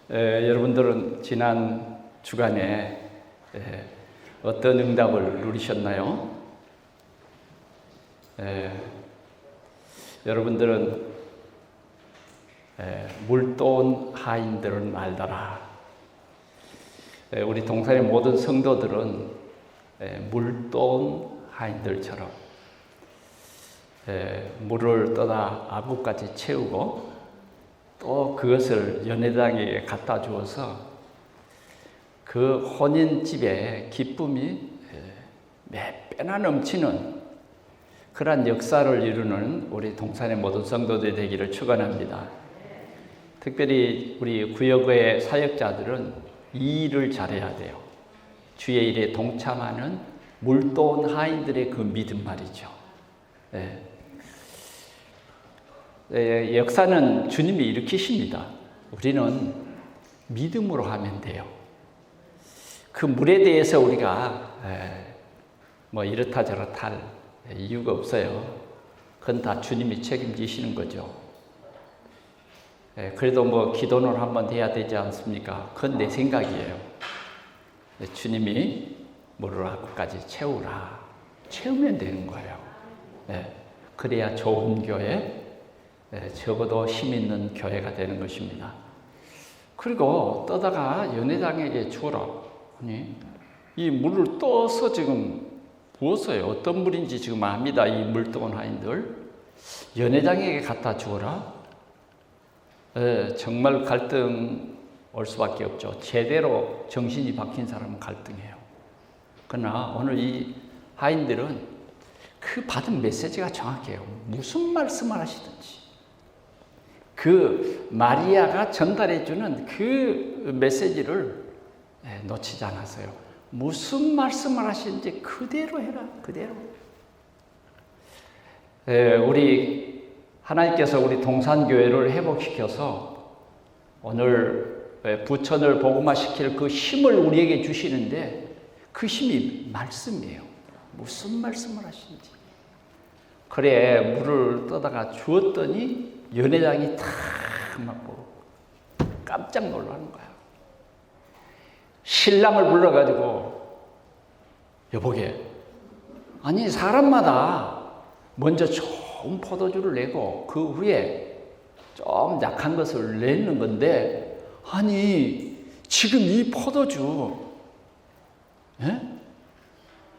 여러분들은 지난 주간에 어떤 응답을 누리셨나요? 여러분들은 물돈 하인들은 알더라. 우리 동산의 모든 성도들은 물돈 하인들처럼 물을 떠다 아구까지 채우고 또 그것을 연회장에게 갖다 주어서 그 혼인집에 기쁨이 몇 배나 넘치는 그러한 역사를 이루는 우리 동산의 모든 성도들이 되기를 축원합니다. 특별히 우리 구역의 사역자들은 이 일을 잘해야 돼요. 주의 일에 동참하는 물돈 하인들의 그 믿음 말이죠. 역사는 주님이 일으키십니다. 우리는 믿음으로 하면 돼요. 그 물에 대해서 우리가 뭐 이렇다 저렇다 할 이유가 없어요. 그건 다 주님이 책임지시는 거죠. 그래도 뭐 기도는 한번 해야 되지 않습니까? 그건 내 생각이에요. 주님이 물을 아구까지 채우라. 채우면 되는 거예요. 그래야 좋은 교회, 적어도 힘 있는 교회가 되는 것입니다. 그리고 떠다가 연회장에게 주어라. 아니, 이 물을 떠서 지금 부었어요. 어떤 물인지 지금 압니다. 이 물동원 하인들. 연회장에게 갖다 주어라. 정말 갈등 올 수밖에 없죠. 제대로 정신이 박힌 사람은 갈등해요. 그러나 오늘 이 하인들은 그 받은 메시지가 정확해요. 무슨 말씀을 하시든지 그 마리아가 전달해주는 그 메시지를 놓치지 않았어요. 무슨 말씀을 하시는지 그대로 해라. 그대로. 우리 하나님께서 우리 동산교회를 회복시켜서 오늘 부천을 복음화시킬 그 힘을 우리에게 주시는데 그 힘이 말씀이에요. 무슨 말씀을 하시는지. 그래 물을 떠다가 주었더니 연회장이 탁 맞고 깜짝 놀라는 거야. 신랑을 불러가지고 여보게, 아니 사람마다 먼저 좋은 포도주를 내고 그 후에 좀 약한 것을 내는 건데 아니 지금 이 포도주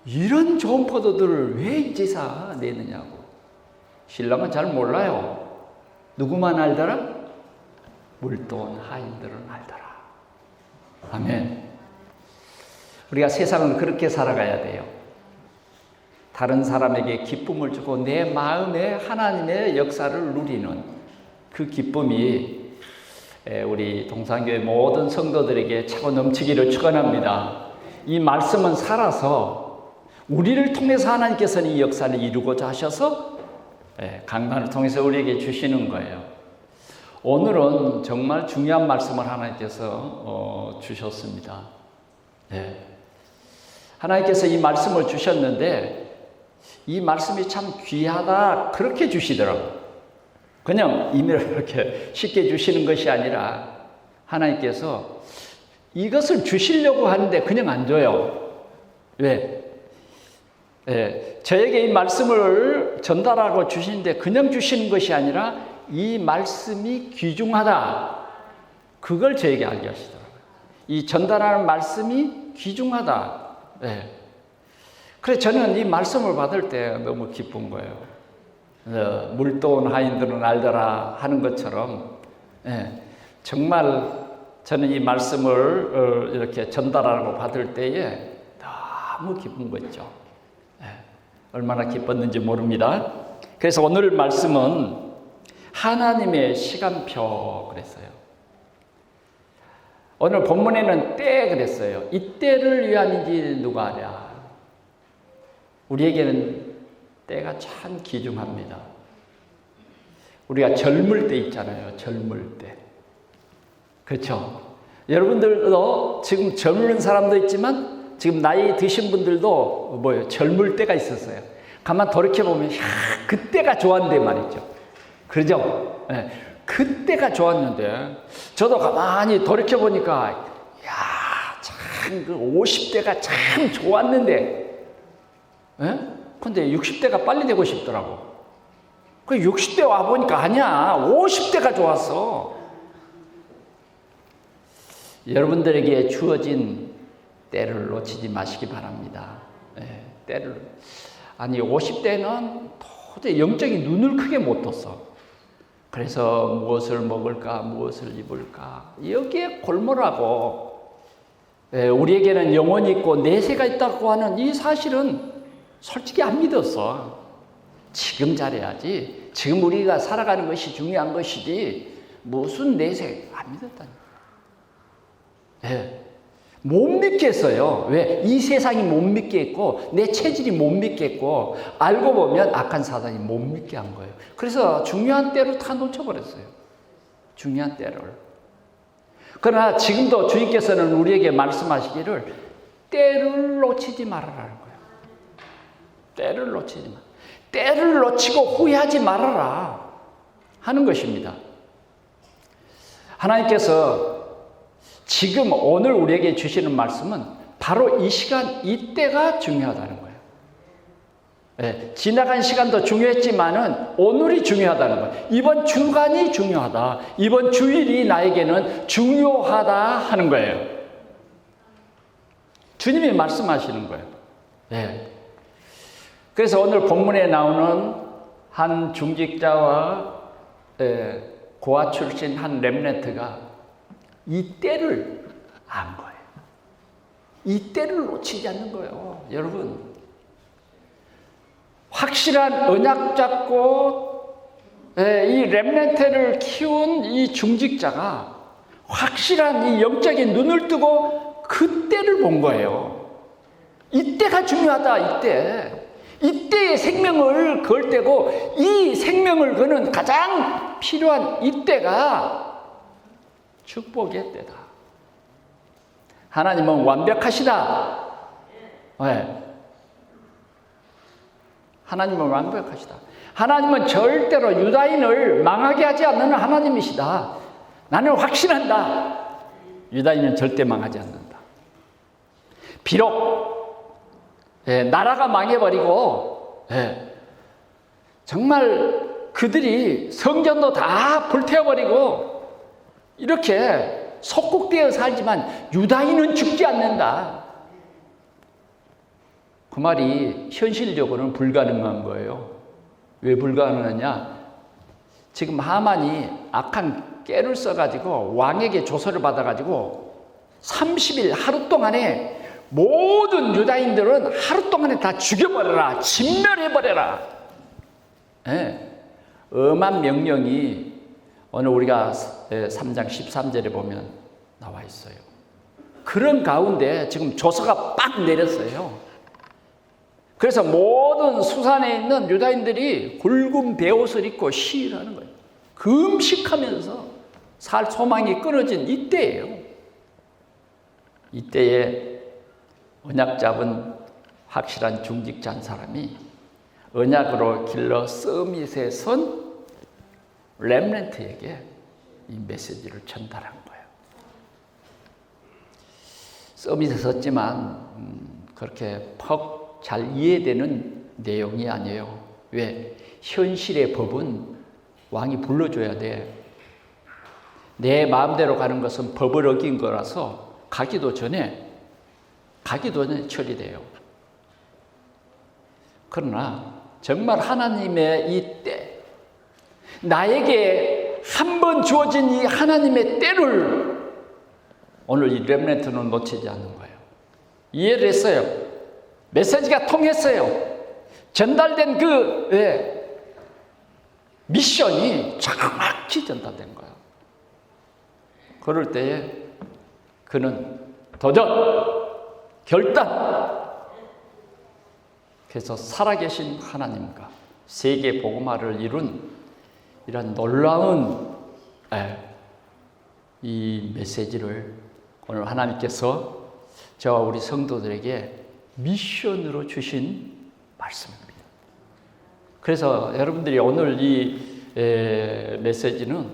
이런 좋은 포도들을 왜 이제사 내느냐고. 신랑은 잘 몰라요. 누구만 알더라? 물돈 하인들은 알더라. 아멘. 우리가 세상은 그렇게 살아가야 돼요. 다른 사람에게 기쁨을 주고 내 마음에 하나님의 역사를 누리는 그 기쁨이 우리 동산교회 모든 성도들에게 차고 넘치기를 축원합니다. 이 말씀은 살아서 우리를 통해서 하나님께서는 이 역사를 이루고자 하셔서 강단을 통해서 우리에게 주시는 거예요. 오늘은 정말 중요한 말씀을 하나님께서 주셨습니다. 하나님께서 이 말씀을 주셨는데 이 말씀이 참 귀하다 그렇게 주시더라고요. 그냥 임의로 이렇게 쉽게 주시는 것이 아니라 하나님께서 이것을 주시려고 하는데 그냥 안 줘요. 왜? 저에게 이 말씀을 전달하고 주시는데 그냥 주시는 것이 아니라 이 말씀이 귀중하다. 그걸 저에게 알게 하시더라고요. 이 전달하는 말씀이 귀중하다. 그래서 저는 이 말씀을 받을 때 너무 기쁜 거예요. 물돈 하인들은 알더라 하는 것처럼 정말 저는 이 말씀을 이렇게 전달하고 받을 때에 너무 기쁜 거죠. 얼마나 기뻤는지 모릅니다. 그래서 오늘 말씀은 하나님의 시간표 그랬어요. 오늘 본문에는 때 그랬어요. 이때를 위함인지 누가 아랴. 우리에게는 때가 참 귀중합니다. 우리가 젊을 때 있잖아요. 젊을 때. 그렇죠? 여러분들도 지금 젊은 사람도 있지만 지금 나이 드신 분들도 뭐예요? 젊을 때가 있었어요. 가만 돌이켜보면 그때가 좋았는데 말이죠. 그러죠? 그때가 좋았는데, 저도 가만히 돌이켜보니까, 참, 그 50대가 참 좋았는데, 근데 60대가 빨리 되고 싶더라고. 그 60대 와보니까 아니야. 50대가 좋았어. 여러분들에게 주어진 때를 놓치지 마시기 바랍니다. 아니, 50대는 도저히 영적인 눈을 크게 못 떴어. 그래서 무엇을 먹을까, 무엇을 입을까, 여기에 골몰하고, 우리에게는 영혼이 있고 내세가 있다고 하는 이 사실은 솔직히 안 믿었어. 지금 잘해야지. 지금 우리가 살아가는 것이 중요한 것이지, 무슨 내세, 안 믿었다니까. 못 믿겠어요. 왜? 이 세상이 못 믿겠고, 내 체질이 못 믿겠고, 알고 보면 악한 사단이 못 믿게 한 거예요. 그래서 중요한 때를 다 놓쳐버렸어요. 중요한 때를. 그러나 지금도 주님께서는 우리에게 말씀하시기를 때를 놓치지 말아라는 거예요. 때를 놓치지 마. 때를 놓치고 후회하지 말아라 하는 것입니다. 하나님께서 지금 오늘 우리에게 주시는 말씀은 바로 이 시간, 이때가 중요하다는 거예요. 지나간 시간도 중요했지만은 오늘이 중요하다는 거예요. 이번 주간이 중요하다. 이번 주일이 나에게는 중요하다 하는 거예요. 주님이 말씀하시는 거예요. 그래서 오늘 본문에 나오는 한 중직자와 고아 출신 한 렘넌트가 이 때를 안 거예요. 이 때를 놓치지 않는 거예요. 여러분, 확실한 언약 잡고 이 렘넌트를 키운 이 중직자가 확실한 이 영적인 눈을 뜨고 그 때를 본 거예요. 이때가 중요하다. 이때의 생명을 걸 때고, 이 생명을 거는 가장 필요한 이때가 축복의 때다. 하나님은 완벽하시다. 하나님은 완벽하시다. 하나님은 절대로 유다인을 망하게 하지 않는 하나님이시다. 나는 확신한다. 유다인은 절대 망하지 않는다. 비록 나라가 망해버리고 정말 그들이 성전도 다 불태워버리고 이렇게 속국되어 살지만 유다인은 죽지 않는다. 그 말이 현실적으로는 불가능한 거예요. 왜 불가능하냐? 지금 하만이 악한 깨를 써가지고 왕에게 조서를 받아가지고 30일 하루 동안에 모든 유다인들은 하루 동안에 다 죽여버려라, 진멸해버려라. 엄한 명령이 오늘 우리가 3장 13절에 보면 나와 있어요. 그런 가운데 지금 조서가 빡 내렸어요. 그래서 모든 수산에 있는 유다인들이 굵은 베옷을 입고 시위하는 거예요. 금식하면서 살 소망이 끊어진 이때예요. 이때에 언약 잡은 확실한 중직자 한 사람이 언약으로 길러 서밋에 선 렘넌트에게 이 메시지를 전달한 거예요. 서밋에 섰지만 그렇게 퍽 잘 이해되는 내용이 아니에요. 왜? 현실의 법은 왕이 불러줘야 돼. 내 마음대로 가는 것은 법을 어긴 거라서 가기도 전에 처리돼요. 그러나 정말 하나님의 이 때, 나에게 한 번 주어진 이 하나님의 때를 오늘 이 렘넌트는 놓치지 않는 거예요. 이해를 했어요. 메시지가 통했어요. 전달된 미션이 정확히 전달된 거예요. 그럴 때에 그는 도전, 결단, 그래서 살아계신 하나님과 세계 복음화를 이룬 이런 놀라운 이 메시지를 오늘 하나님께서 저와 우리 성도들에게 미션으로 주신 말씀입니다. 그래서 여러분들이 오늘 이 메시지는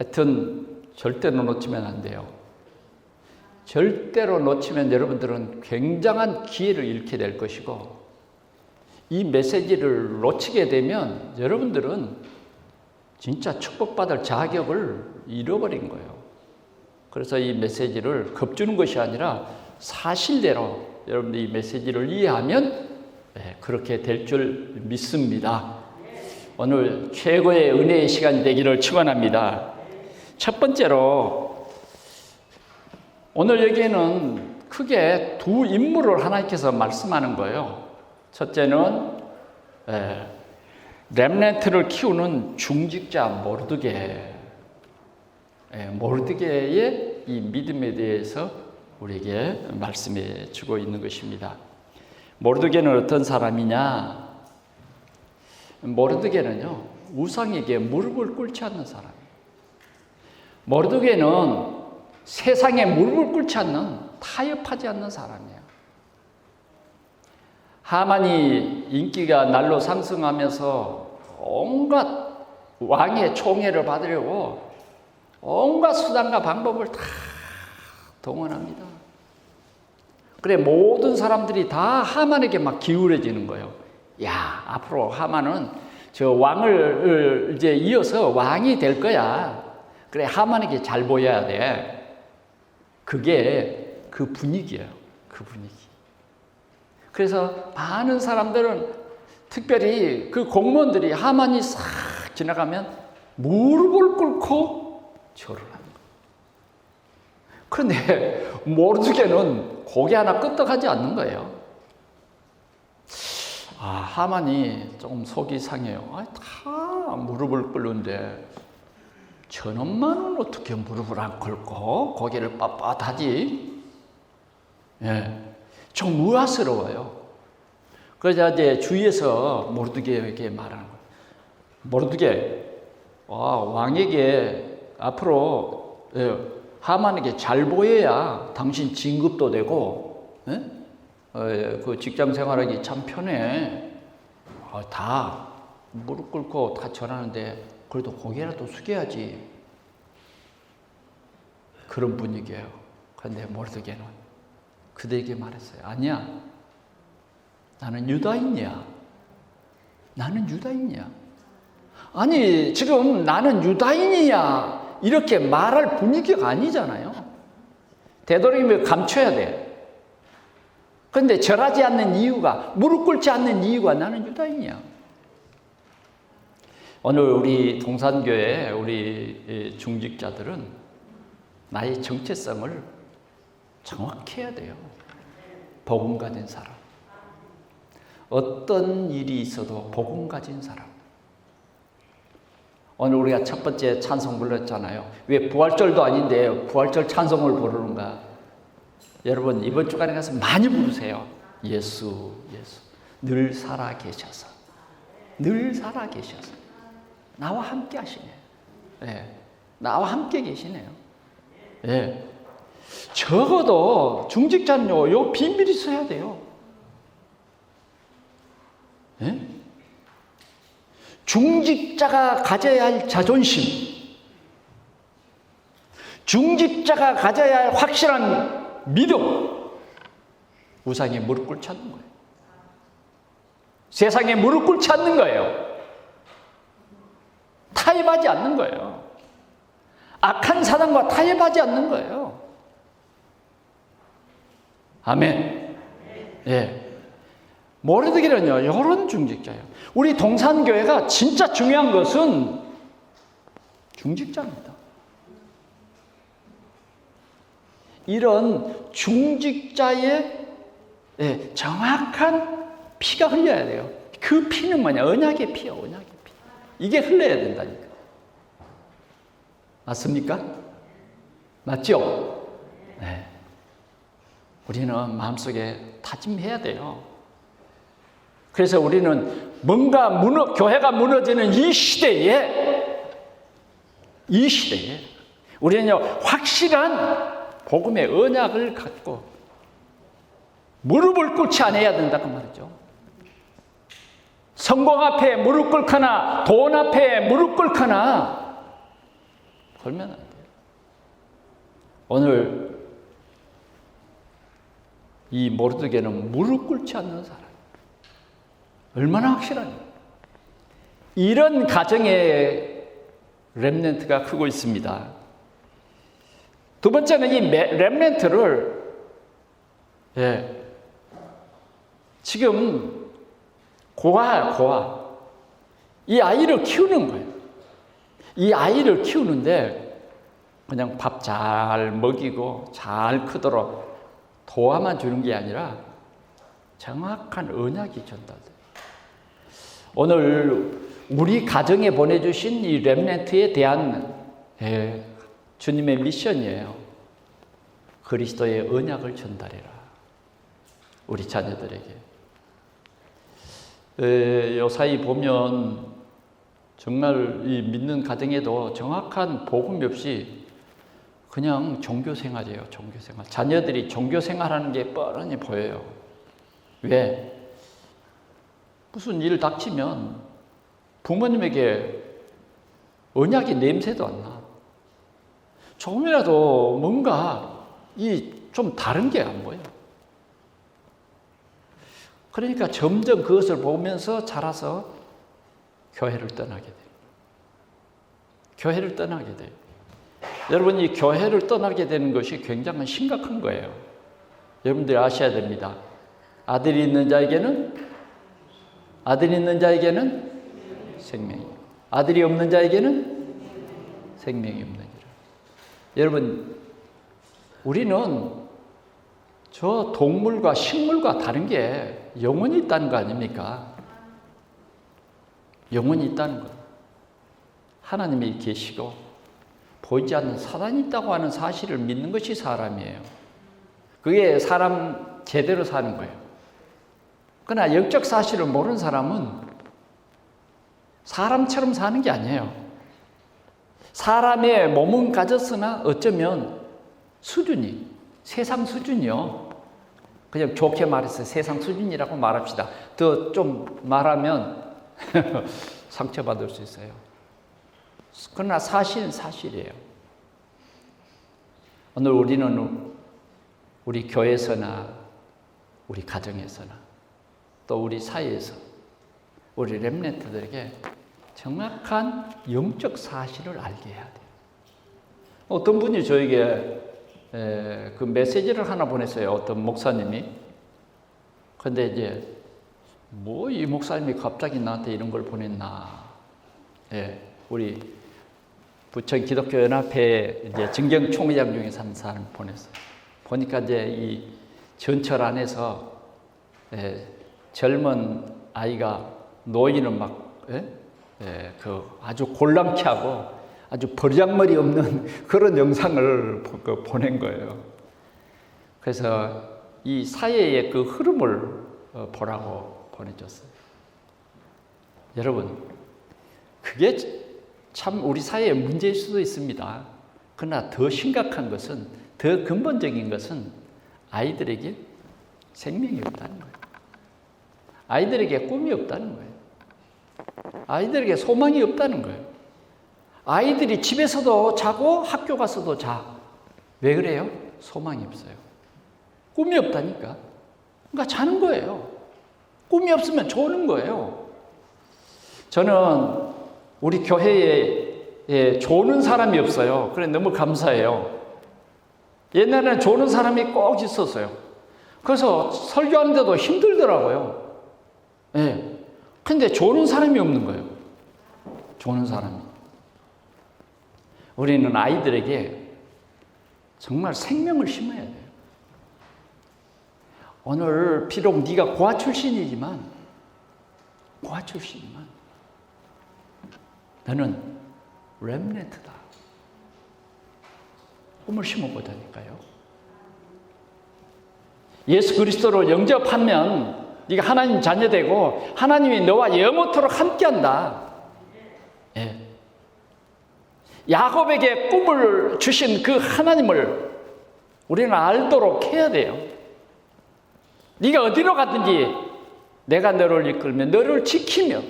하여튼 절대로 놓치면 안 돼요. 절대로 놓치면 여러분들은 굉장한 기회를 잃게 될 것이고, 이 메시지를 놓치게 되면 여러분들은 진짜 축복받을 자격을 잃어버린 거예요. 그래서 이 메시지를 겁주는 것이 아니라 사실대로 여러분들이 이 메시지를 이해하면 그렇게 될 줄 믿습니다. 오늘 최고의 은혜의 시간이 되기를 축원합니다. 첫 번째로 오늘 여기에는 크게 두 인물을 하나님께서 말씀하는 거예요. 첫째는 렘넌트를 키우는 중직자 모르드게, 모르드게의 이 믿음에 대해서 우리에게 말씀해 주고 있는 것입니다. 모르드게는 어떤 사람이냐? 모르드게는요, 우상에게 무릎을 꿇지 않는 사람이에요. 모르드게는 세상에 무릎을 꿇지 않는, 타협하지 않는 사람이에요. 하만이 인기가 날로 상승하면서 온갖 왕의 총애를 받으려고 온갖 수단과 방법을 다 동원합니다. 그래, 모든 사람들이 다 하만에게 막 기울어지는 거예요. 야, 앞으로 하만은 저 왕을 이제 이어서 왕이 될 거야. 그래, 하만에게 잘 보여야 돼. 그게 그 분위기예요. 그 분위기. 그래서 많은 사람들은, 특별히 그 공무원들이 하만이 싹 지나가면 무릎을 꿇고 절을 하는 거예요. 그런데 모르드게는 고개 하나 끄떡하지 않는 거예요. 하만이 조금 속이 상해요. 다 무릎을 꿇는데 저놈만은 어떻게 무릎을 안 꿇고 고개를 빳빳하지? 좀 의아스러워요. 그러자 이제 주위에서 모르드게에게 말하는 거예요. 모르드게, 왕에게 앞으로 하만에게 잘 보여야 당신 진급도 되고, 그 직장 생활하기 참 편해. 다 무릎 꿇고 다 절하는데 그래도 고개라도 숙여야지. 그런 분위기예요. 그런데 모르드게는 그들에게 말했어요. 아니야. 나는 유다인이야. 나는 유다인이야. 아니, 지금 나는 유다인이야. 이렇게 말할 분위기가 아니잖아요. 되도록이면 감춰야 돼. 그런데 절하지 않는 이유가, 무릎 꿇지 않는 이유가 나는 유다인이야. 오늘 우리 동산교회 우리 중직자들은 나의 정체성을 정확히 해야 돼요. 복음 가진 사람. 어떤 일이 있어도 복음 가진 사람. 오늘 우리가 첫 번째 찬송 불렀잖아요. 왜 부활절도 아닌데 부활절 찬송을 부르는가? 여러분, 이번 주간에 가서 많이 부르세요. 예수, 예수. 늘 살아 계셔서. 늘 살아 계셔서. 나와 함께 하시네요. 나와 함께 계시네요. 적어도 중직자는요, 요 비밀이 있어야 돼요. 중직자가 가져야 할 자존심, 중직자가 가져야 할 확실한 믿음, 우상에 무릎 꿇지 않는 거예요. 세상에 무릎 꿇지 않는 거예요. 타협하지 않는 거예요. 악한 사단과 타협하지 않는 거예요. 아멘. 모르드게는요, 이런 중직자예요. 우리 동산교회가 진짜 중요한 것은 중직자입니다. 이런 중직자의 정확한 피가 흘려야 돼요. 그 피는 뭐냐? 언약의 피요, 언약의 피. 이게 흘러야 된다니까. 맞습니까? 맞죠? 우리는 마음속에 다짐해야 돼요. 그래서 우리는 뭔가 교회가 무너지는 이 시대에 우리는요, 확실한 복음의 언약을 갖고 무릎을 꿇지 않아야 된다고 말이죠. 성공 앞에 무릎 꿇거나 돈 앞에 무릎 꿇거나 걸면 안 돼요. 오늘 이 모르드게는 무릎 꿇지 않는 사람. 얼마나 확실하냐. 이런 가정의 렘넌트가 크고 있습니다. 두 번째는 이 렘넌트를 지금 고아. 이 아이를 키우는 거예요. 이 아이를 키우는데 그냥 밥 잘 먹이고 잘 크도록 도와만 주는 게 아니라 정확한 언약이 전달돼요. 오늘 우리 가정에 보내주신 이 렘넌트에 대한 주님의 미션이에요. 그리스도의 언약을 전달해라. 우리 자녀들에게. 요사이 보면 정말 이 믿는 가정에도 정확한 복음이 없이 그냥 종교생활이에요. 종교생활. 자녀들이 종교생활하는 게 뻔히 보여요. 왜? 무슨 일 닥치면 부모님에게 언약의 냄새도 안 나. 조금이라도 뭔가 좀 다른 게 안 보여. 그러니까 점점 그것을 보면서 자라서 교회를 떠나게 돼요. 교회를 떠나게 돼요. 여러분, 이 교회를 떠나게 되는 것이 굉장히 심각한 거예요. 여러분들이 아셔야 됩니다. 아들이 있는 자에게는 생명이, 아들이 없는 자에게는 생명이 없느니라. 여러분, 우리는 저 동물과 식물과 다른 게 영혼이 있다는 거 아닙니까? 영혼이 있다는 거. 하나님이 계시고 보이지 않는 사단이 있다고 하는 사실을 믿는 것이 사람이에요. 그게 사람 제대로 사는 거예요. 그러나 영적 사실을 모르는 사람은 사람처럼 사는 게 아니에요. 사람의 몸은 가졌으나 어쩌면 수준이, 세상 수준이요. 그냥 좋게 말해서 세상 수준이라고 말합시다. 더 좀 말하면 상처받을 수 있어요. 그러나 사실은 사실이에요. 오늘 우리는 우리 교회에서나 우리 가정에서나 또 우리 사회에서 우리 렘넌트들에게 정확한 영적 사실을 알게 해야 돼요. 어떤 분이 저에게 그 메시지를 하나 보냈어요. 어떤 목사님이. 근데 이제 뭐 이 목사님이 갑자기 나한테 이런 걸 보냈나. 우리 부천 기독교 연합회 이제 증경 총회장 중에서 한 사람이 보냈어요. 보니까 이제 이 전철 안에서 젊은 아이가 노인을 막 그 아주 곤란케 하고 아주 버리장머리 없는 그런 영상을 보낸 거예요. 그래서 이 사회의 그 흐름을 보라고 보내줬어요. 여러분, 그게 참 우리 사회의 문제일 수도 있습니다. 그러나 더 심각한 것은, 더 근본적인 것은 아이들에게 생명이 없다는 거예요. 아이들에게 꿈이 없다는 거예요. 아이들에게 소망이 없다는 거예요. 아이들이 집에서도 자고 학교 가서도 자. 왜 그래요? 소망이 없어요. 꿈이 없다니까. 그러니까 자는 거예요. 꿈이 없으면 조는 거예요. 저는 우리 교회에 조는 사람이 없어요. 그래 너무 감사해요. 옛날에는 조는 사람이 꼭 있었어요. 그래서 설교하는데도 힘들더라고요. 근데 조는 사람이 없는 거예요. 조는 사람이. 우리는 아이들에게 정말 생명을 심어야 돼요. 오늘 비록 네가 고아 출신이지만 너는 렘넌트다. 꿈을 심어보자니까요. 예수 그리스도를 영접하면 네가 하나님 자녀 되고 하나님이 너와 영원토록 함께한다. 야곱에게 꿈을 주신 그 하나님을 우리는 알도록 해야 돼요. 네가 어디로 가든지 내가 너를 이끌며 너를 지키며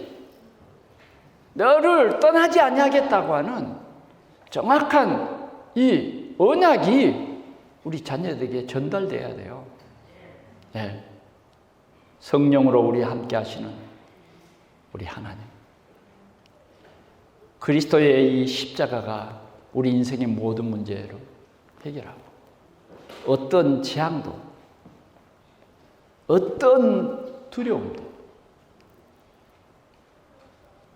너를 떠나지 아니하겠다고 하는 정확한 이 언약이 우리 자녀들에게 전달돼야 돼요. 네. 성령으로 우리 함께 하시는 우리 하나님. 그리스도의 이 십자가가 우리 인생의 모든 문제를 해결하고 어떤 재앙도 어떤 두려움도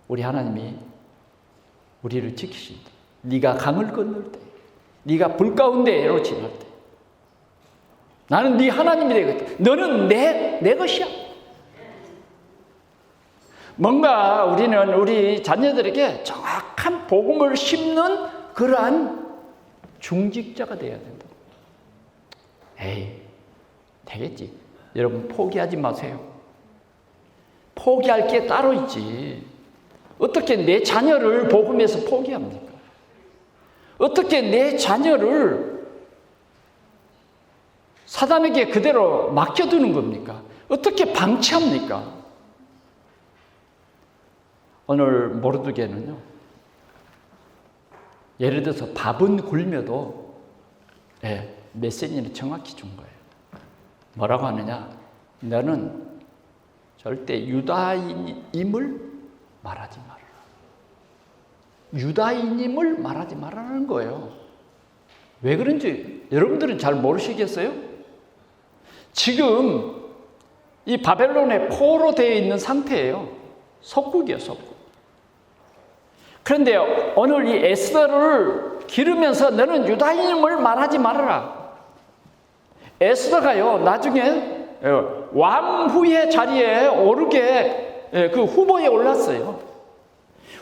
우리 하나님이 우리를 지키신다. 네가 강을 건널 때, 네가 불 가운데로 지날 때 나는 네 하나님이 되겠다. 너는 내 것이야. 뭔가 우리는 우리 자녀들에게 정확한 복음을 심는 그러한 중직자가 되어야 된다. 에이, 되겠지. 여러분 포기하지 마세요. 포기할 게 따로 있지. 어떻게 내 자녀를 복음에서 포기합니까? 어떻게 내 자녀를 사단에게 그대로 맡겨두는 겁니까? 어떻게 방치합니까? 오늘 모르드게는요, 예를 들어서 밥은 굶여도 메시지는 정확히 준 거예요. 뭐라고 하느냐? 너는 절대 유다인임을 말하지 말아라. 유다인임을 말하지 말라는 거예요. 왜 그런지 여러분들은 잘 모르시겠어요? 지금 이 바벨론에 포로 되어 있는 상태예요. 속국이에요, 속국. 그런데 오늘 이 에스더를 기르면서 너는 유다인임을 말하지 말아라. 에스더가요, 나중에 왕후의 자리에 오르게 그 후보에 올랐어요.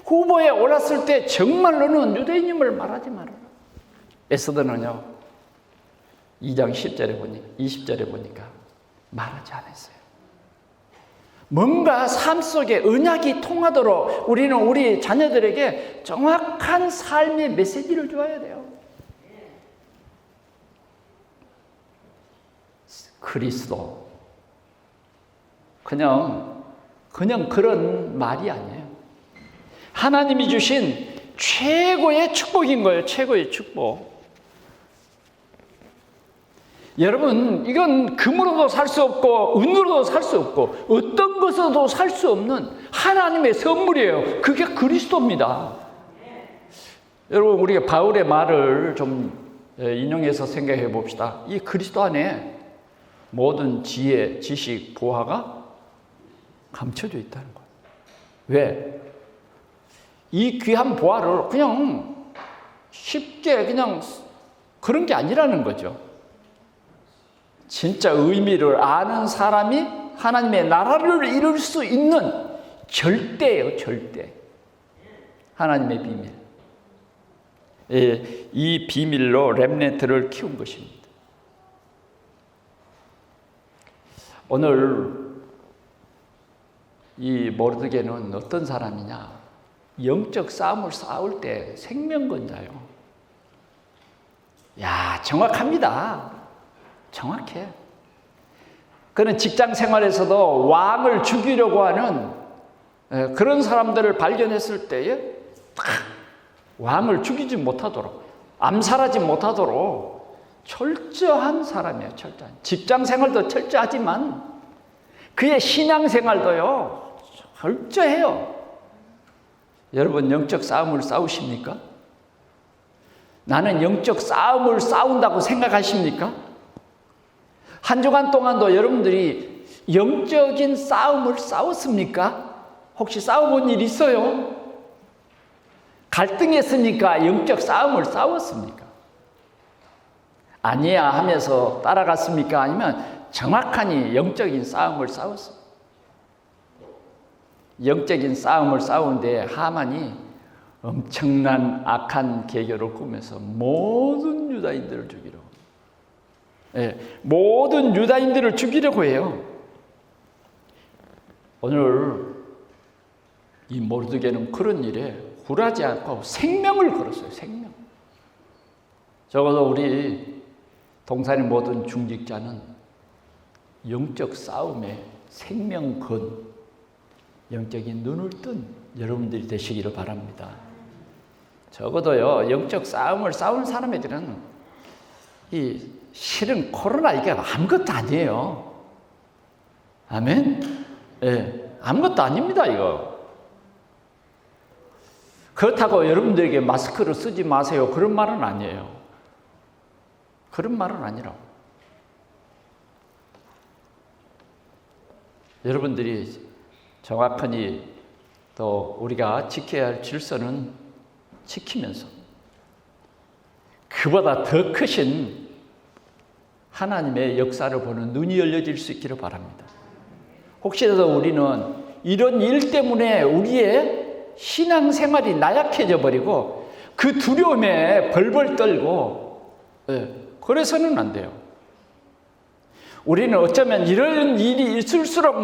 후보에 올랐을 때 정말로는 유대인임을 말하지 말아라. 에스더는요, 2장 10절에 보니까, 20절에 보니까 말하지 않았어요. 뭔가 삶 속에 언약이 통하도록 우리는 우리 자녀들에게 정확한 삶의 메시지를 줘야 돼요. 그리스도. 그냥 그런 말이 아니에요. 하나님이 주신 최고의 축복인 거예요. 최고의 축복. 여러분, 이건 금으로도 살 수 없고 은으로도 살 수 없고 어떤 것으로도 살 수 없는 하나님의 선물이에요. 그게 그리스도입니다. 여러분, 우리가 바울의 말을 좀 인용해서 생각해 봅시다. 이 그리스도 안에 모든 지혜, 지식, 보화가 감춰져 있다는 거예요. 왜? 이 귀한 보화를 그냥 쉽게 그냥 그런 게 아니라는 거죠. 진짜 의미를 아는 사람이 하나님의 나라를 이룰 수 있는 절대예요, 절대. 하나님의 비밀. 이 비밀로 렘넌트를 키운 것입니다. 오늘 이 모르드게는 어떤 사람이냐? 영적 싸움을 싸울 때 생명건자요. 야, 정확합니다. 정확해. 그는 직장 생활에서도 왕을 죽이려고 하는 그런 사람들을 발견했을 때에 왕을 죽이지 못하도록, 암살하지 못하도록 철저한 사람이에요. 철저한. 직장 생활도 철저하지만 그의 신앙 생활도요, 철저해요. 여러분, 영적 싸움을 싸우십니까? 나는 영적 싸움을 싸운다고 생각하십니까? 한 주간 동안도 여러분들이 영적인 싸움을 싸웠습니까? 혹시 싸워본 일 있어요? 갈등했습니까? 영적 싸움을 싸웠습니까? 아니야 하면서 따라갔습니까? 아니면 정확하니 영적인 싸움을 싸웠습니까? 영적인 싸움을 싸우는데 하만이 엄청난 악한 계획을 꾸면서 모든 유다인들을 죽이려고, 모든 유다인들을 죽이려고 해요. 오늘 이 모르드게는 그런 일에 굴하지 않고 생명을 걸었어요. 생명. 적어도 우리 동산의 모든 중직자는 영적 싸움에 생명 건, 영적인 눈을 뜬 여러분들이 되시기를 바랍니다. 적어도요, 영적 싸움을 싸우는 사람들은 이 실은 코로나 이게 아무것도 아니에요. 아멘? 예, 아무것도 아닙니다, 이거. 그렇다고 여러분들에게 마스크를 쓰지 마세요. 그런 말은 아니에요. 그런 말은 아니라고. 여러분들이 정확하니 또 우리가 지켜야 할 질서는 지키면서 그보다 더 크신 하나님의 역사를 보는 눈이 열려질 수 있기를 바랍니다. 혹시라도 우리는 이런 일 때문에 우리의 신앙생활이 나약해져 버리고 그 두려움에 벌벌 떨고 그래서는 안 돼요. 우리는 어쩌면 이런 일이 있을수록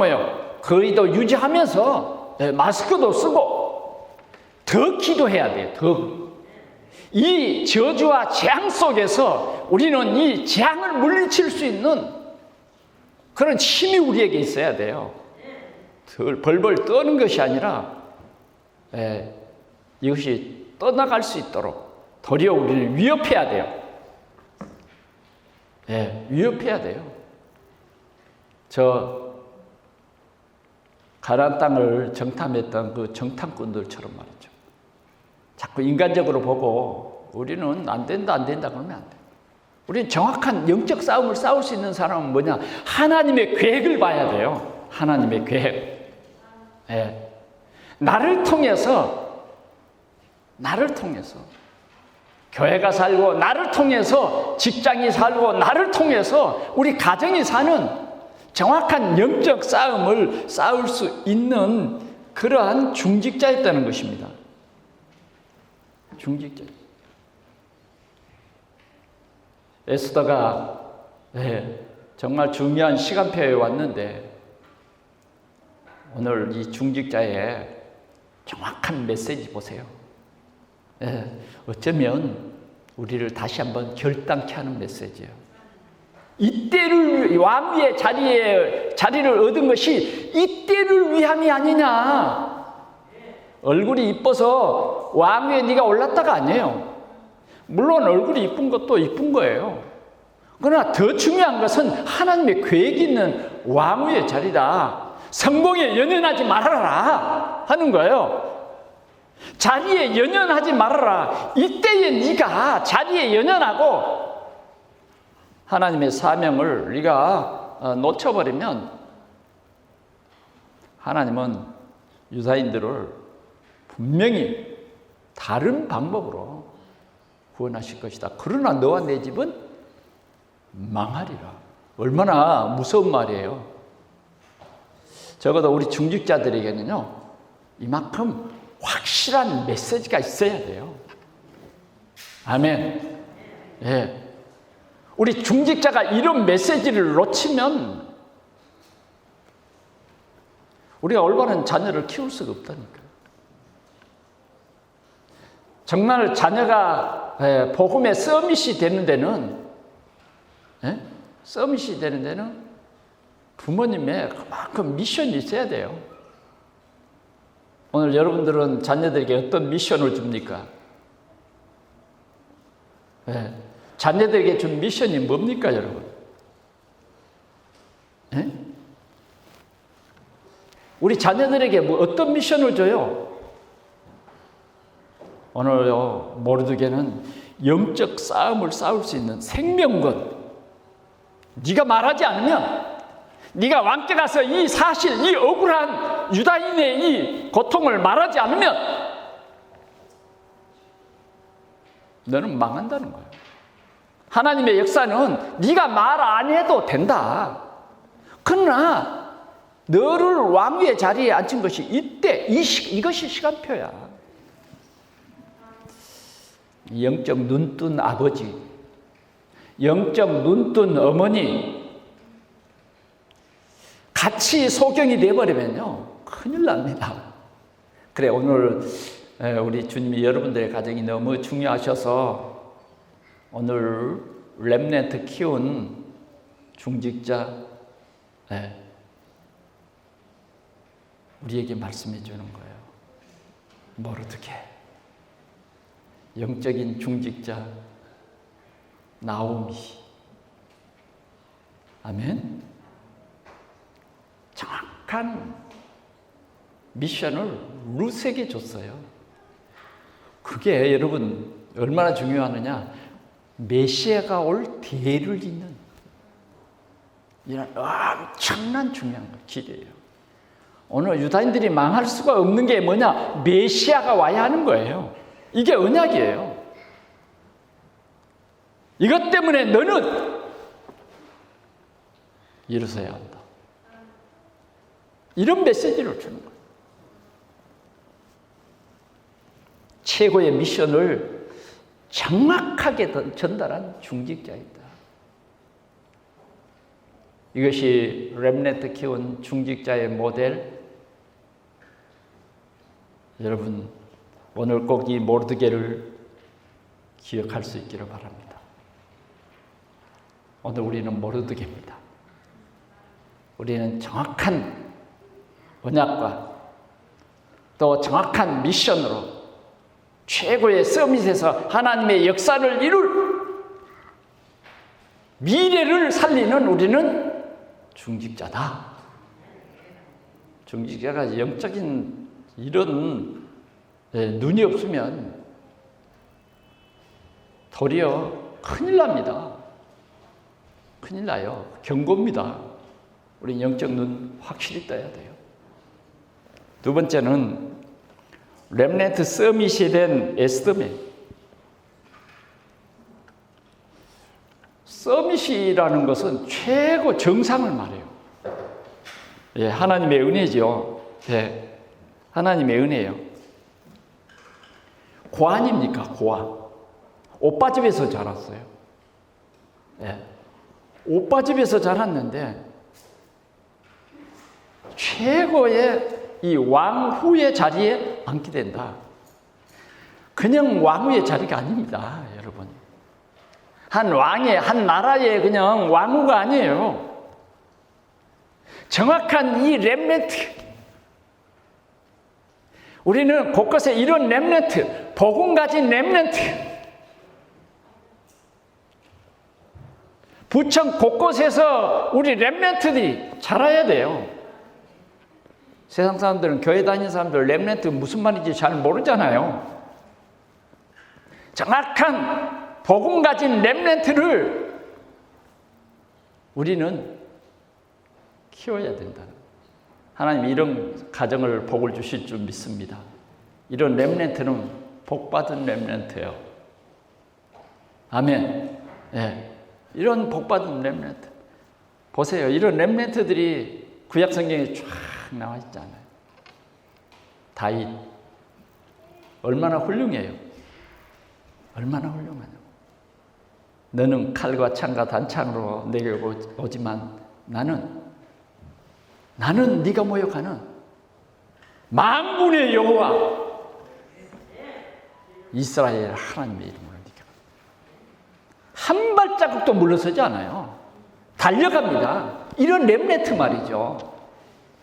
거의도 유지하면서 마스크도 쓰고 더 기도해야 돼요. 더. 이 저주와 재앙 속에서 우리는 이 재앙을 물리칠 수 있는 그런 힘이 우리에게 있어야 돼요. 벌벌 떠는 것이 아니라 이것이 떠나갈 수 있도록 도리어 우리를 위협해야 돼요. 위협해야 돼요. 저 가나안 땅을 정탐했던 그 정탐꾼들처럼 말이죠. 자꾸 인간적으로 보고 우리는 안 된다 그러면 안 돼. 우리는 정확한 영적 싸움을 싸울 수 있는 사람은 뭐냐? 하나님의 계획을 봐야 돼요. 하나님의 계획. 나를 통해서 교회가 살고, 나를 통해서 직장이 살고, 나를 통해서 우리 가정이 사는 정확한 영적 싸움을 싸울 수 있는 그러한 중직자였다는 것입니다. 중직자. 에스더가 정말 중요한 시간표에 왔는데 오늘 이 중직자의 정확한 메시지 보세요. 어쩌면 우리를 다시 한번 결단케 하는 메시지예요. 이때를 왕위의 자리를 얻은 것이 이때를 위함이 아니냐. 얼굴이 이뻐서 왕위에 네가 올랐다가 아니에요. 물론 얼굴이 이쁜 것도 이쁜 거예요. 그러나 더 중요한 것은 하나님의 계획이 있는 왕위의 자리다. 성공에 연연하지 말아라 하는 거예요. 자리에 연연하지 말아라. 이때에 네가 자리에 연연하고 하나님의 사명을 네가 놓쳐버리면 하나님은 유다인들을 분명히 다른 방법으로 구원하실 것이다. 그러나 너와 내 집은 망하리라. 얼마나 무서운 말이에요. 적어도 우리 중직자들에게는요, 이만큼 확실한 메시지가 있어야 돼요. 아멘. 우리 중직자가 이런 메시지를 놓치면 우리가 올바른 자녀를 키울 수가 없다니까요. 정말 자녀가 복음의 서밋이 되는 데는 부모님의 그만큼 미션이 있어야 돼요. 오늘 여러분들은 자녀들에게 어떤 미션을 줍니까? 자녀들에게 준 미션이 뭡니까, 여러분? 우리 자녀들에게 어떤 미션을 줘요? 오늘 모르드게는 영적 싸움을 싸울 수 있는 생명권. 네가 말하지 않으면, 네가 왕께 가서 이 사실, 이 억울한 유다인의 이 고통을 말하지 않으면 너는 망한다는 거예요. 하나님의 역사는 네가 말 안 해도 된다. 그러나 너를 왕위의 자리에 앉힌 것이 이때, 이것이 시간표야. 영적 눈뜬 아버지, 영적 눈뜬 어머니 같이 소경이 되어버리면요 큰일 납니다. 그래, 오늘 우리 주님이 여러분들의 가정이 너무 중요하셔서 오늘 렘넌트 키운 중직자 우리에게 말씀해 주는 거예요. 모르드게, 영적인 중직자 나오미. 아멘. 정확한 미션을 룻에게 줬어요. 그게 여러분 얼마나 중요하느냐? 메시아가 올 대를 잇는 이런 엄청난 중요한 길이에요. 오늘 유다인들이 망할 수가 없는 게 뭐냐? 메시아가 와야 하는 거예요. 이게 언약이에요. 이것 때문에 너는 일어서야 한다. 이런 메시지를 주는 거예요. 최고의 미션을 정확하게 전달한 중직자이다. 이것이 렘넌트 키운 중직자의 모델. 여러분 오늘 꼭 이 모르드게를 기억할 수 있기를 바랍니다. 오늘 우리는 모르드게입니다. 우리는 정확한 언약과 또 정확한 미션으로 최고의 서밋에서 하나님의 역사를 이룰 미래를 살리는 우리는 중직자다. 중직자가 영적인 이런 눈이 없으면 도리어 큰일 납니다. 큰일 나요. 경고입니다. 우리 영적 눈 확실히 떠야 돼요. 두 번째는 렘넌트 서밋이 된 에스더메. 서밋이라는 것은 최고 정상을 말해요. 예, 하나님의 은혜죠. 예, 하나님의 은혜예요. 고아닙니까? 고아. 오빠 집에서 자랐어요. 예, 오빠 집에서 자랐는데 최고의 이 왕후의 자리에 앉게 된다. 그냥 왕후의 자리가 아닙니다, 여러분. 한 왕의, 한 나라의 그냥 왕후가 아니에요. 정확한 이 렘넌트. 우리는 곳곳에 이런 렘넌트, 복음 가진 렘넌트. 부천 곳곳에서 우리 렘넌트들이 자라야 돼요. 세상 사람들은 교회 다니는 사람들 렘넌트 무슨 말인지 잘 모르잖아요. 정확한 복음 가진 렘넌트를 우리는 키워야 된다. 하나님 이런 가정을 복을 주실 줄 믿습니다. 이런 렘넌트는 복받은 렘넌트예요. 아멘. 예, 이런 복받은 렘넌트. 보세요. 이런 렘넌트들이 구약 성경에 쫙 나와 있잖아요. 다윗 얼마나 훌륭해요. 얼마나 훌륭하냐고. 너는 칼과 창과 단창으로 내게 오지만 나는 네가 모욕하는 만군의 여호와 이스라엘 하나님의 이름으로 네가 한 발자국도 물러서지 않아요. 달려갑니다. 이런 렘넌트 말이죠.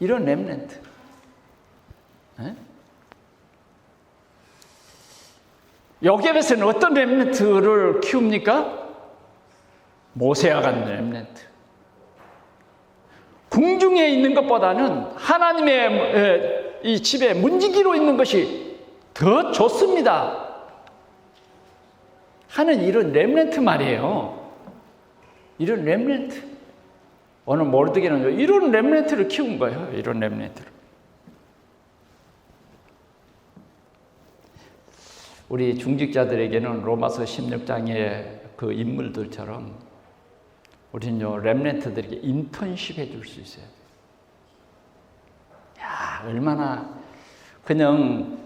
이런 렘넌트. 요셉에서는 어떤 렘넌트를 키웁니까? 모세와 같은 렘넌트. 궁중에 있는 것보다는 하나님의 이 집에 문지기로 있는 것이 더 좋습니다 하는 이런 렘넌트 말이에요. 이런 렘넌트. 오늘 모르드게는 이런 렘넌트를 키운 거예요. 이런 렘넌트를. 우리 중직자들에게는 로마서 16장의 그 인물들처럼 우리는 렘넌트들에게 인턴십 해줄 수 있어요. 야, 얼마나 그냥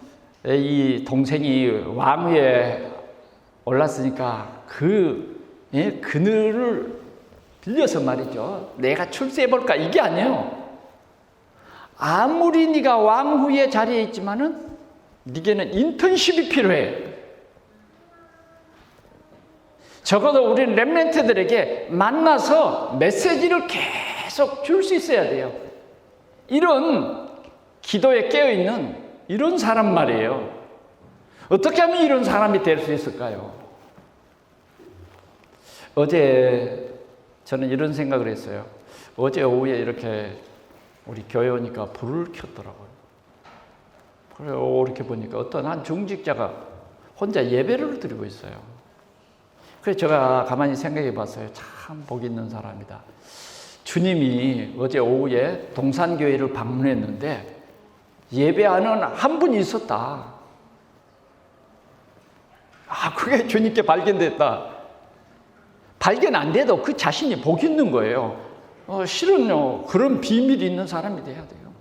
이 동생이 왕위에 올랐으니까 그 그늘을 빌려서 말이죠. 내가 출세해볼까? 이게 아니에요. 아무리 네가 왕후의 자리에 있지만은 네게는 인턴십이 필요해. 적어도 우리는 렘넌트들에게 만나서 메시지를 계속 줄 수 있어야 돼요. 이런 기도에 깨어있는 이런 사람 말이에요. 어떻게 하면 이런 사람이 될 수 있을까요? 어제 저는 이런 생각을 했어요. 어제 오후에 이렇게 우리 교회 오니까 불을 켰더라고요. 그래서 이렇게 보니까 어떤 한 중직자가 혼자 예배를 드리고 있어요. 그래서 제가 가만히 생각해 봤어요. 참 복 있는 사람이다. 주님이 어제 오후에 동산교회를 방문했는데 예배하는 한 분이 있었다. 그게 주님께 발견됐다. 발견 안 돼도 그 자신이 복 있는 거예요. 실은요, 그런 비밀이 있는 사람이 돼야 돼요.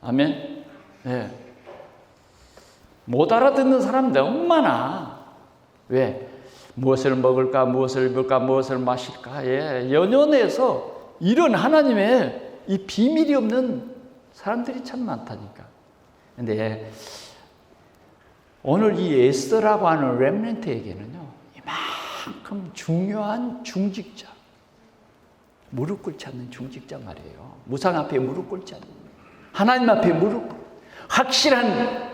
아멘? 네. 못 알아듣는 사람 너무 많아. 왜? 무엇을 먹을까, 무엇을 입을까, 무엇을 마실까, 연연해서 이런 하나님의 이 비밀이 없는 사람들이 참 많다니까. 근데 오늘 이 에스더라고 하는 렘넌트에게는요, 이만큼 중요한 중직자, 무릎 꿇지 않는 중직자 말이에요. 무상 앞에 무릎 꿇지 않는, 하나님 앞에 무릎 꿇고 확실한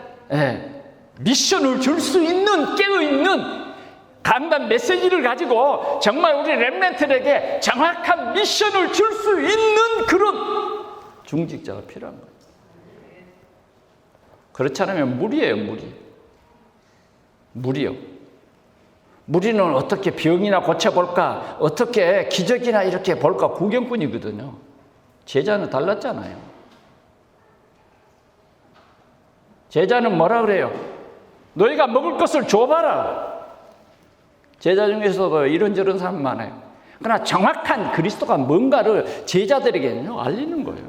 미션을 줄 수 있는, 깨어있는 강단 메시지를 가지고 정말 우리 렘넌트들에게 정확한 미션을 줄 수 있는 그런 중직자가 필요한 거예요. 그렇지 않으면 무리예요, 무리요. 무리는 어떻게 병이나 고쳐볼까, 어떻게 기적이나 이렇게 볼까, 구경꾼이거든요. 제자는 달랐잖아요. 제자는 뭐라 그래요? 너희가 먹을 것을 줘봐라. 제자 중에서도 이런저런 사람 많아요. 그러나 정확한 그리스도가 뭔가를 제자들에게는요, 알리는 거예요.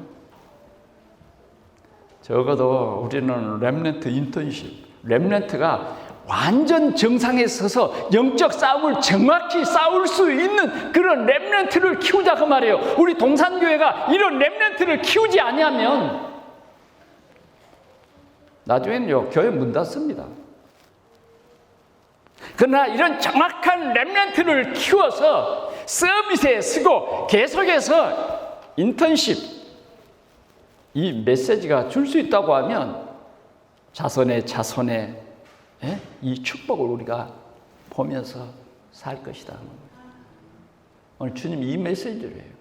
적어도 우리는 렘넌트 인턴십, 렘넌트가 완전 정상에 서서 영적 싸움을 정확히 싸울 수 있는 그런 렘넌트를 키우자 그 말이에요. 우리 동산교회가 이런 렘넌트를 키우지 아니하면 나중에는요, 교회 문 닫습니다. 그러나 이런 정확한 렘넌트를 키워서 서비스에 쓰고 계속해서 인턴십, 이 메시지가 줄 수 있다고 하면 자손의 이 축복을 우리가 보면서 살 것이다. 오늘 주님이 이 메시지를 해요.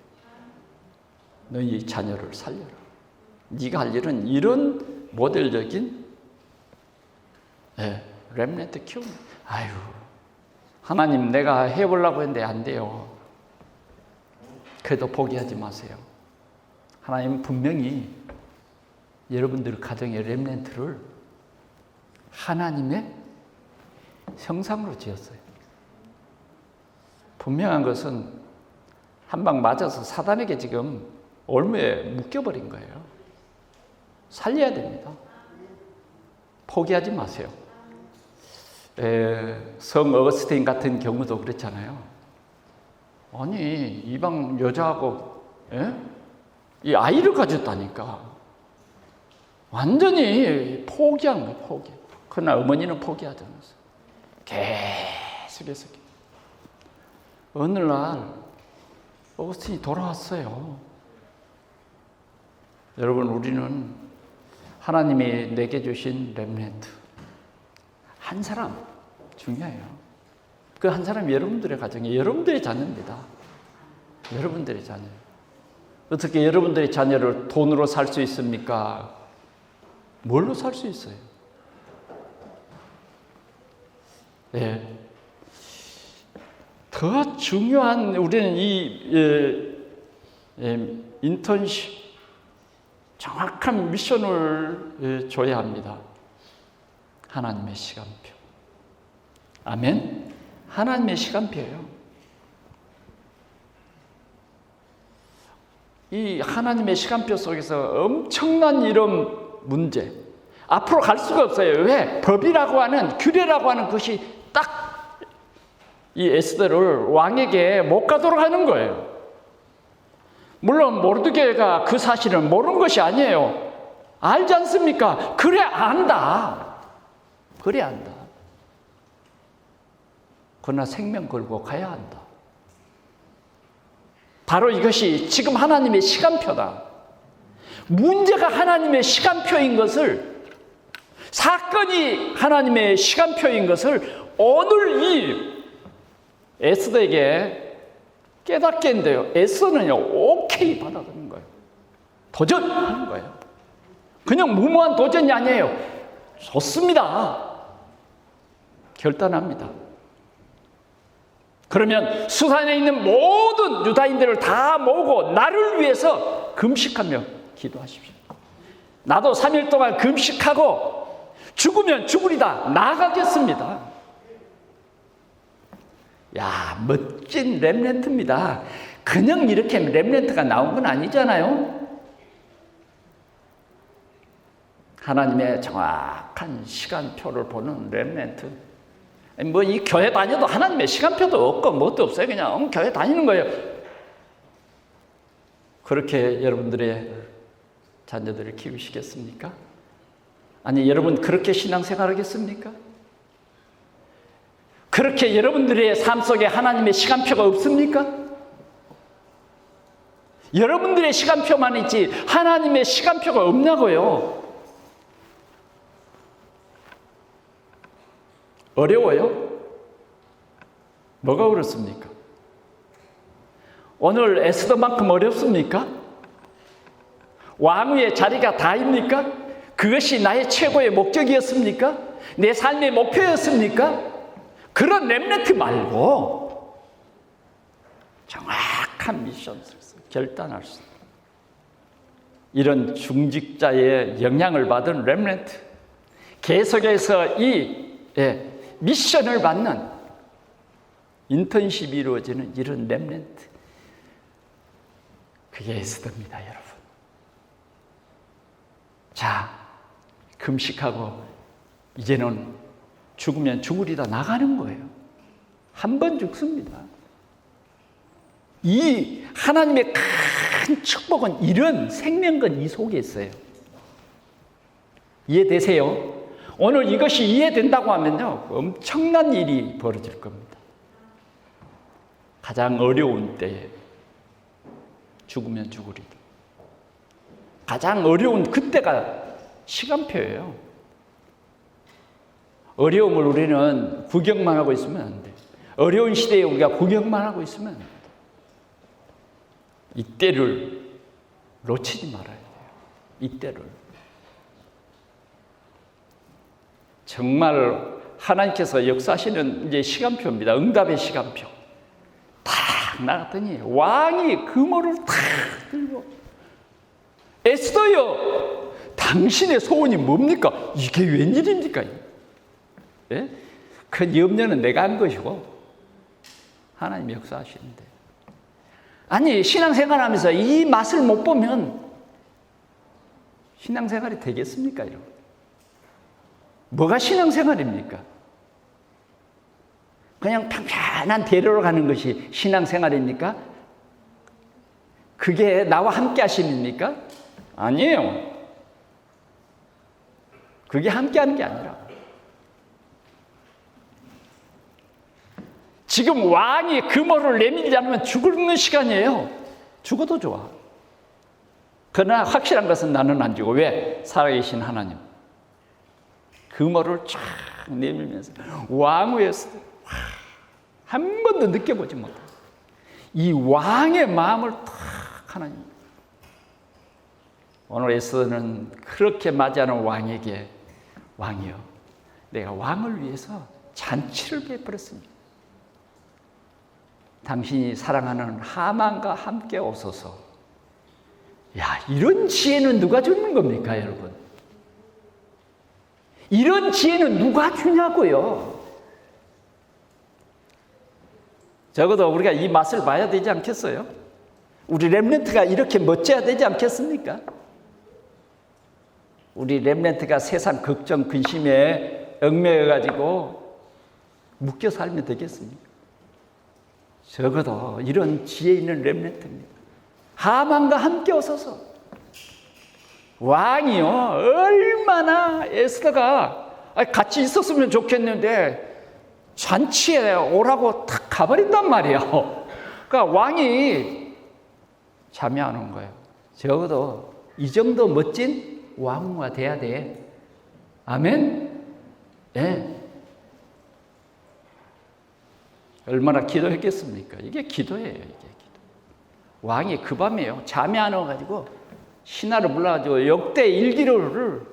너희 자녀를 살려라. 네가 할 일은 이런 모델적인 렘넌트 키우는. 아유, 하나님 내가 해보려고 했는데 안 돼요. 그래도 포기하지 마세요. 하나님은 분명히 여러분들 가정의 렘넌트를 하나님의 형상으로 지었어요. 분명한 것은 한 방 맞아서 사단에게 지금 올무에 묶여버린 거예요. 살려야 됩니다. 포기하지 마세요. 성 어거스틴 같은 경우도 그렇잖아요. 아니 이방 여자하고 이 아이를 가졌다니까 완전히 포기한 거예요. 포기. 그러나 어머니는 포기하지 않았어요. 계속해서 어느 날 어거스틴이 돌아왔어요. 여러분, 우리는 하나님이 내게 주신 렘넌트 한 사람 중요해요. 그 한 사람이 여러분들의 가정에 여러분들의 자녀입니다. 여러분들의 자녀. 어떻게 여러분들의 자녀를 돈으로 살 수 있습니까? 뭘로 살 수 있어요? 더 중요한 우리는 이 인턴십 정확한 미션을 줘야 합니다. 하나님의 시간표. 아멘. 하나님의 시간표예요. 이 하나님의 시간표 속에서 엄청난 이런 문제, 앞으로 갈 수가 없어요. 왜? 법이라고 하는, 규례라고 하는 것이 딱 이 에스더를 왕에게 못 가도록 하는 거예요. 물론 모르드게가 그 사실을 모르는 것이 아니에요. 알지 않습니까? 그래 안다. 그래 안다. 그러나 생명 걸고 가야 한다. 바로 이것이 지금 하나님의 시간표다. 문제가 하나님의 시간표인 것을 사건이 하나님의 시간표인 것을 오늘 이 에스더에게 깨닫게 했는데요. 에스더는요, 오케이 받아들인 거예요. 도전하는 거예요. 그냥 무모한 도전이 아니에요. 좋습니다. 결단합니다. 그러면 수산에 있는 모든 유다인들을 다 모으고 나를 위해서 금식하며 기도하십시오. 나도 3일 동안 금식하고 죽으면 죽으리다 나아가겠습니다. 야, 멋진 렘넌트입니다. 그냥 이렇게 렘넌트가 나온 건 아니잖아요. 하나님의 정확한 시간표를 보는 렘넌트. 뭐 이 교회 다녀도 하나님의 시간표도 없고 뭣도 없어요. 그냥 교회 다니는 거예요. 그렇게 여러분들의 자녀들을 키우시겠습니까? 아니, 여러분 그렇게 신앙생활 하겠습니까? 그렇게 여러분들의 삶 속에 하나님의 시간표가 없습니까? 여러분들의 시간표만 있지 하나님의 시간표가 없냐고요. 어려워요? 뭐가 어렵습니까? 오늘 에스더만큼 어렵습니까? 왕위의 자리가 다입니까? 그것이 나의 최고의 목적이었습니까? 내 삶의 목표였습니까? 그런 렘넌트 말고 정확한 미션을 결단할 수 있는 이런 중직자의 영향을 받은 렘넌트, 계속해서 이 미션을 받는 인턴십이 이루어지는 이런 렘넌트, 그게 에스더입니다, 여러분. 자, 금식하고 이제는 죽으면 죽으리다 나가는 거예요. 한 번 죽습니다. 이 하나님의 큰 축복은 이런 생명건 이 속에 있어요. 이해되세요? 오늘 이것이 이해된다고 하면요, 엄청난 일이 벌어질 겁니다. 가장 어려운 때에 죽으면 죽으리다. 가장 어려운 그때가 시간표예요. 어려움을 우리는 구경만 하고 있으면 안 돼. 어려운 시대에 우리가 구경만 하고 있으면 안 돼. 이때를 놓치지 말아야 돼요. 이때를. 정말 하나님께서 역사하시는 이제 시간표입니다. 응답의 시간표. 탁 나갔더니 왕이 금호를 탁 들고, 에스더여, 당신의 소원이 뭡니까? 이게 웬일입니까? 예? 그 염려는 내가 한 것이고 하나님이 역사하시는데, 아니 신앙생활하면서 이 맛을 못 보면 신앙생활이 되겠습니까, 여러분? 뭐가 신앙생활입니까? 그냥 평안한 대로로 가는 것이 신앙생활입니까? 그게 나와 함께 하심입니까? 아니에요. 그게 함께 하는 게 아니라, 지금 왕이 금호를 내밀지 않으면 죽는 시간이에요. 죽어도 좋아. 그러나 확실한 것은 나는 안 죽어. 왜? 살아계신 하나님. 금호를 쫙 내밀면서 왕위에서 한 번도 느껴보지 못해. 이 왕의 마음을 탁 하나님. 오늘 에스더는 그렇게 맞이하는 왕에게, 왕이여, 내가 왕을 위해서 잔치를 베풀었습니다. 당신이 사랑하는 하만과 함께 오소서. 야, 이런 지혜는 누가 주는 겁니까, 여러분? 이런 지혜는 누가 주냐고요? 적어도 우리가 이 맛을 봐야 되지 않겠어요? 우리 렘넌트가 이렇게 멋져야 되지 않겠습니까? 우리 렘넌트가 세상 걱정, 근심에 얽매여가지고 묶여 살면 되겠습니까? 적어도 이런 지혜 있는 렘넌트입니다. 하만과 함께 오소서. 왕이요, 얼마나 에스더가 같이 있었으면 좋겠는데 잔치에 오라고 탁 가버린단 말이에요. 그러니까 왕이 참여하는 거예요. 적어도 이 정도 멋진 왕후가 돼야 돼. 아멘? 예. 얼마나 기도했겠습니까? 이게 기도예요. 이게 기도. 왕이 그 밤에요. 잠이 안 와가지고 신하를 불러가지고 역대 일기를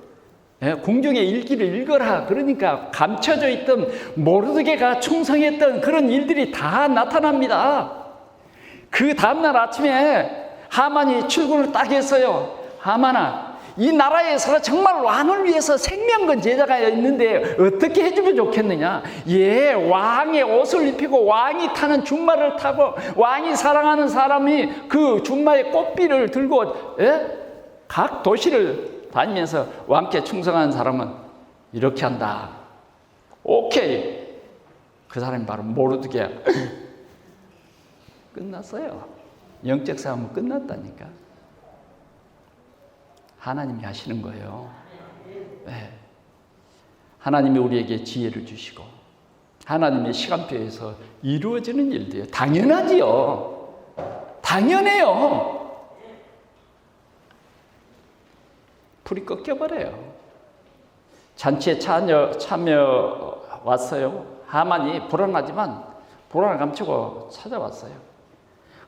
궁중의 일기를 읽어라. 그러니까 감춰져 있던 모르드게가 충성했던 그런 일들이 다 나타납니다. 그 다음날 아침에 하만이 출근을 딱 했어요. 하만아, 이 나라에서 정말 왕을 위해서 생명건 제자가 있는데 어떻게 해주면 좋겠느냐? 왕의 옷을 입히고 왕이 타는 준마를 타고 왕이 사랑하는 사람이 그 준마의 꽃비를 들고 각 도시를 다니면서 왕께 충성하는 사람은 이렇게 한다. 오케이. 그 사람이 바로 모르드게. 끝났어요. 영적 싸움은 끝났다니까. 하나님이 하시는 거예요. 네. 하나님이 우리에게 지혜를 주시고 하나님의 시간표에서 이루어지는 일들이에요. 당연하지요. 당연해요. 불이 꺾여버려요. 잔치에 참여 왔어요. 하만이 불안하지만 불안을 감추고 찾아왔어요.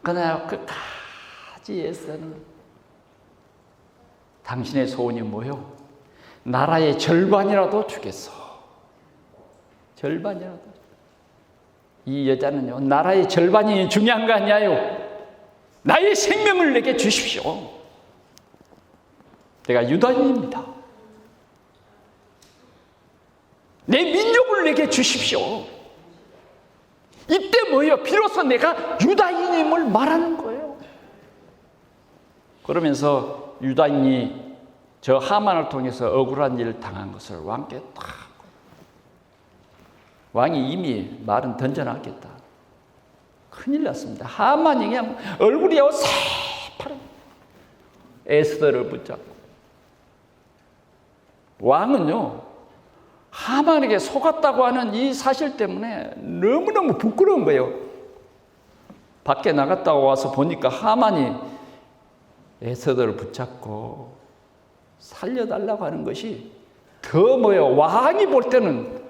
그러나 끝까지 애쓰는 당신의 소원이 뭐요? 나라의 절반이라도 주겠어. 절반이라도. 이 여자는요, 나라의 절반이 중요한 거 아니에요. 나의 생명을 내게 주십시오. 내가 유다인입니다. 내 민족을 내게 주십시오. 이때 뭐예요? 비로소 내가 유다인임을 말하는 거예요. 그러면서 유다인이 저 하만을 통해서 억울한 일을 당한 것을 왕께 딱, 왕이 이미 말은 던져놨겠다. 큰일 났습니다. 하만이 그냥 얼굴이 새파란 에스더를 붙잡고, 왕은요 하만에게 속았다고 하는 이 사실 때문에 너무너무 부끄러운 거예요. 밖에 나갔다가 와서 보니까 하만이 에스더를 붙잡고 살려달라고 하는 것이 더 뭐예요? 왕이 볼 때는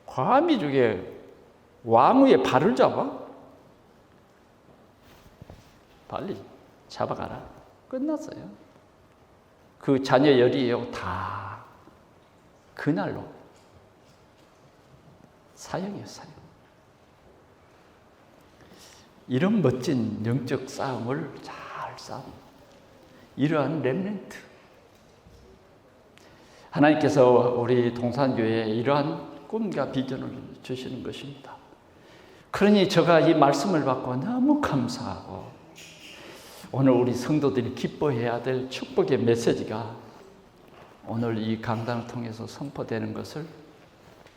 감히 저게 왕위에 발을 잡아? 빨리 잡아가라. 끝났어요. 그 자녀 열이에요. 다 그날로 사형이에요. 사형. 이런 멋진 영적 싸움을 잘 싸웁니다. 이러한 렘넌트. 하나님께서 우리 동산교회에 이러한 꿈과 비전을 주시는 것입니다. 그러니 제가 이 말씀을 받고 너무 감사하고 오늘 우리 성도들이 기뻐해야 될 축복의 메시지가 오늘 이 강단을 통해서 선포되는 것을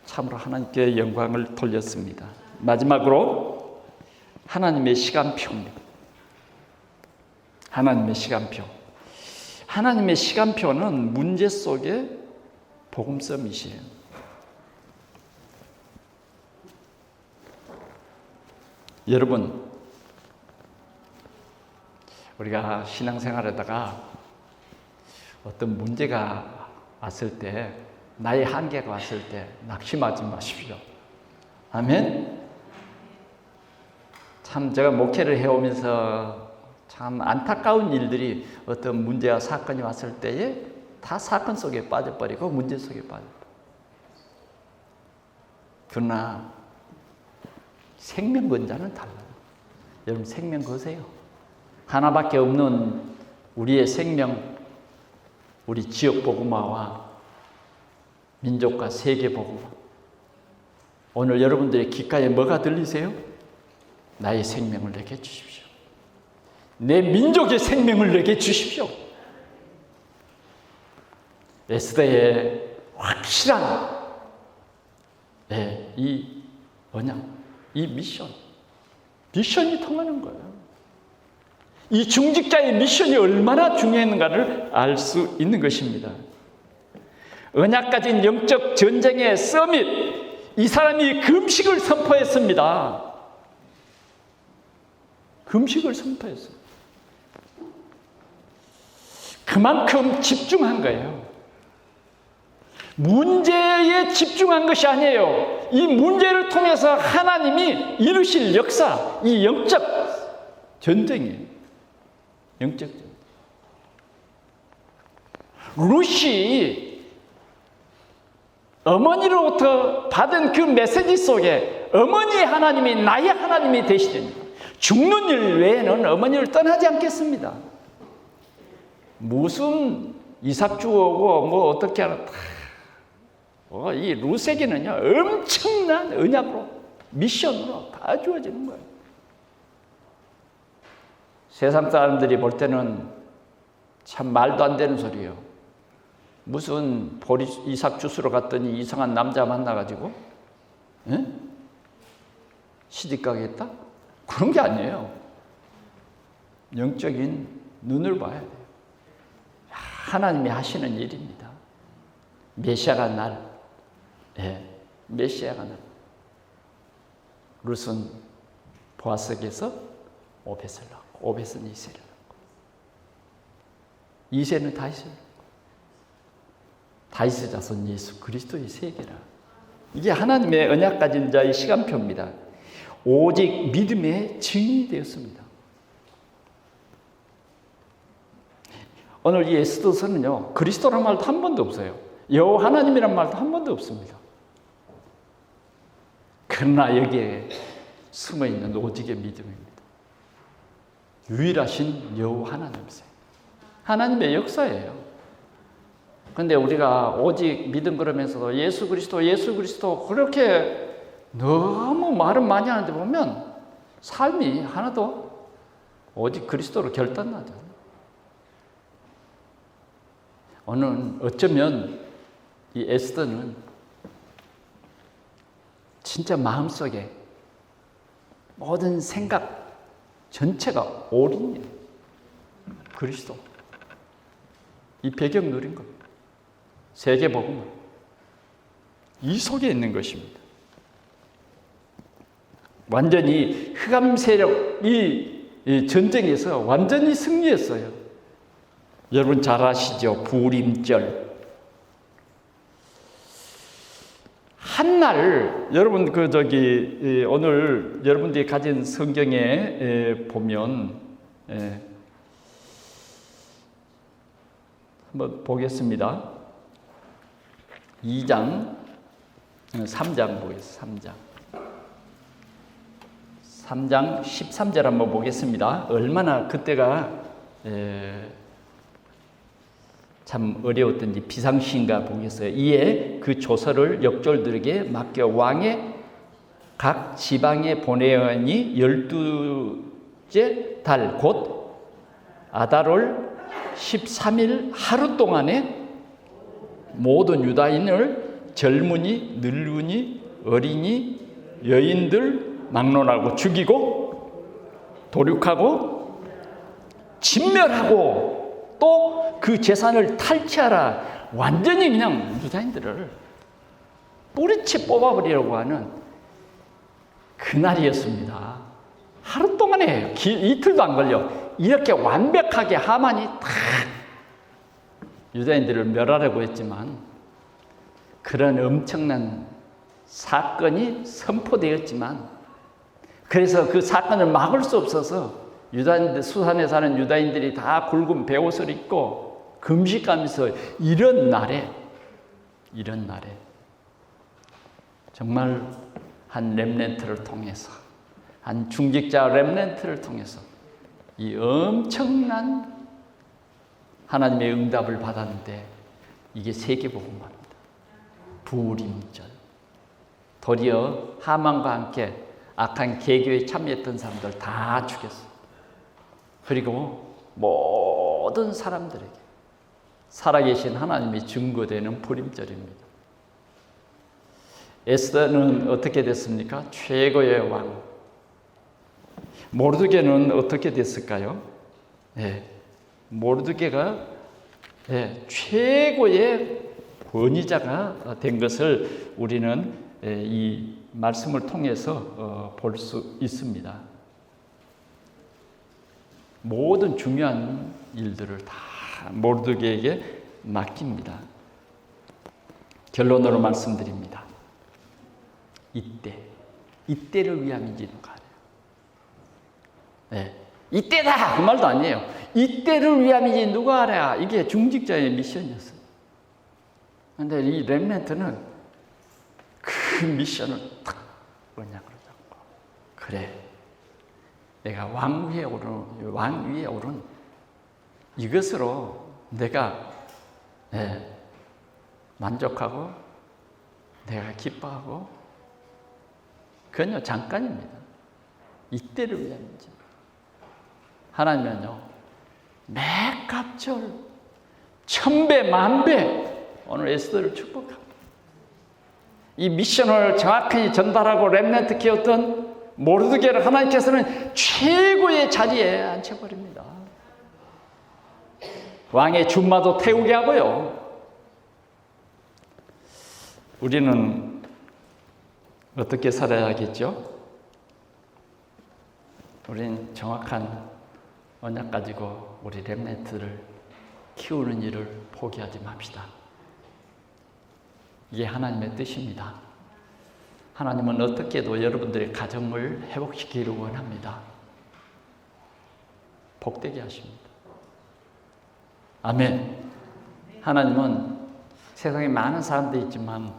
참으로 하나님께 영광을 돌렸습니다. 마지막으로 하나님의 시간표입니다. 하나님의 시간표. 하나님의 시간표는 문제 속에 복음 서밋이에요. 여러분, 우리가 신앙생활에다가 어떤 문제가 왔을 때, 나의 한계가 왔을 때 낙심하지 마십시오. 아멘? 참 제가 목회를 해오면서 참 안타까운 일들이 어떤 문제와 사건이 왔을 때에 다 사건 속에 빠져버리고 문제 속에 빠져버려요. 그러나 생명건자는 달라요. 여러분 생명 거세요. 하나밖에 없는 우리의 생명, 우리 지역 복음화와 민족과 세계 복음화. 오늘 여러분들의 귓가에 뭐가 들리세요? 나의 생명을 내게 주십시오. 내 민족의 생명을 내게 주십시오. 에스더의 확실한 이 언약, 이 미션이 통하는 거예요. 이 중직자의 미션이 얼마나 중요했는가를 알 수 있는 것입니다. 언약 가진 영적 전쟁의 서밋, 이 사람이 금식을 선포했습니다. 금식을 선포했어요. 그만큼 집중한 거예요. 문제에 집중한 것이 아니에요. 이 문제를 통해서 하나님이 이루실 역사, 이 영적 전쟁이에요. 영적 전쟁. 룻이 어머니로부터 받은 그 메시지 속에 어머니의 하나님이 나의 하나님이 되시더니 죽는 일 외에는 어머니를 떠나지 않겠습니다. 무슨 이삭 주오고 뭐 어떻게 하나 이 룻에게는요 엄청난 언약으로 미션으로 다 주어지는 거예요. 세상 사람들이 볼 때는 참 말도 안 되는 소리예요. 무슨 이삭 주스러 갔더니 이상한 남자 만나가지고 시집가게 했다? 그런 게 아니에요. 영적인 눈을 봐야 돼요. 하나님이 하시는 일입니다. 메시아가 날, 메시아가 날. 룻은 보아스에게서 오벳을 낳고, 오벳은 이새를 낳고, 이새는 다윗을 낳고, 다윗의 자손 예수 그리스도의 세계라. 이게 하나님의 언약 가진 자의 시간표입니다. 오직 믿음의 증인이 되었습니다. 오늘 이 에스더서는요 그리스도란 말도 한 번도 없어요. 여호와 하나님이란 말도 한 번도 없습니다. 그러나 여기에 숨어있는 오직의 믿음입니다. 유일하신 여호와 하나님이세요. 하나님의 역사예요. 그런데 우리가 오직 믿음 그러면서도 예수 그리스도 그렇게 너무 말은 많이 하는데 보면 삶이 하나도 오직 그리스도로 결단나죠. 오늘 어쩌면 이 에스더는 진짜 마음속에 모든 생각 전체가 올인이에요. 그리스도. 이 배경 누린 겁니다. 세계복음은 이 속에 있는 것입니다. 완전히 흑암 세력 이 전쟁에서 완전히 승리했어요. 여러분 잘 아시죠? 부림절. 한날 여러분 오늘 여러분들이 가진 성경에 보면 한번 보겠습니다. 2장 3장 보겠습니다. 3장 13절 한번 보겠습니다. 얼마나 그때가 참 어려웠던지 비상시인가 보겠어요. 이에 그 조서를 역졸들에게 맡겨 왕의 각 지방에 보내어니 12째 달 곧 아달월 13일 하루 동안에 모든 유다인을 젊은이, 늙은이, 어린이, 여인들 막론하고 죽이고 도륙하고 진멸하고 또 그 재산을 탈취하라. 완전히 그냥 유다인들을 뿌리채 뽑아버리려고 하는 그날이었습니다. 하루 동안에 이틀도 안 걸려. 이렇게 완벽하게 하만이 다 유다인들을 멸하려고 했지만 그런 엄청난 사건이 선포되었지만 그래서 그 사건을 막을 수 없어서 유다인들, 수산에 사는 유다인들이 다 굵은 베옷을 입고 금식하면서 이런 날에 정말 한 렘넌트를 통해서 한 중직자 렘넌트를 통해서 이 엄청난 하나님의 응답을 받았는데 이게 세계복음입니다. 부림절. 도리어 하만과 함께 악한 개교에 참여했던 사람들 다 죽였어요. 그리고 모든 사람들에게 살아계신 하나님이 증거되는 부림절입니다. 에스더는 어떻게 됐습니까? 최고의 왕. 모르드게는 어떻게 됐을까요? 모르드게가 최고의 권위자가 된 것을 우리는 이 말씀을 통해서 볼 수 있습니다. 모든 중요한 일들을 다 모르드게에게 맡깁니다. 결론으로 말씀드립니다. 이때를 위함인지 누가 알아요? 네. 이때다! 그 말도 아니에요. 이때를 위함인지 누가 알아야 이게 중직자의 미션이었어요. 그런데 이 렘넌트는 그 미션을 탁 언약으로 잡고, 그래, 내가 왕 위에 오른 이것으로 내가 만족하고 내가 기뻐하고, 그건요 잠깐입니다. 이때를 위함이지. 하나님은요 매갑절 1000배 만배 오늘 에스더를 축복합니다. 이 미션을 정확히 전달하고 렘넌트 키웠던 모르드게를 하나님께서는 최고의 자리에 앉혀버립니다. 왕의 준마도 태우게 하고요. 우리는 어떻게 살아야겠죠? 우리는 정확한 언약 가지고 우리 렘넌트를 키우는 일을 포기하지 맙시다. 이게 하나님의 뜻입니다. 하나님은 어떻게도 여러분들의 가정을 회복시키기를 원합니다. 복되게 하십니다. 아멘. 하나님은 세상에 많은 사람들이 있지만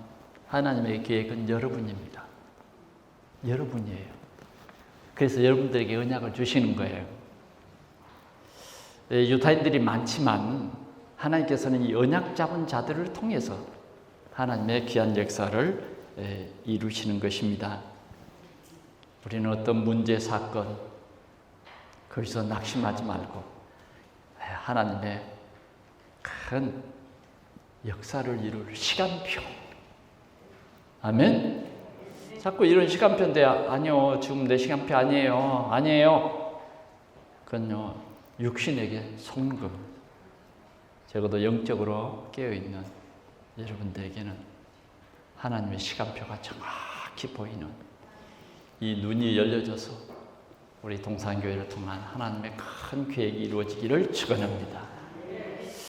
하나님의 계획은 여러분입니다. 여러분이에요. 그래서 여러분들에게 언약을 주시는 거예요. 유다인들이 많지만 하나님께서는 이 언약 잡은 자들을 통해서 하나님의 귀한 역사를 이루시는 것입니다. 우리는 어떤 문제, 사건 거기서 낙심하지 말고 하나님의 큰 역사를 이룰 시간표. 아멘. 자꾸 이런 시간표인데 아니요, 지금 내 시간표 아니에요. 아니에요. 그건요 육신에게 속는 겁니다. 적어도 영적으로 깨어있는 여러분들에게는 하나님의 시간표가 정확히 보이는 이 눈이 열려져서 우리 동산교회를 통한 하나님의 큰 계획이 이루어지기를 축원합니다.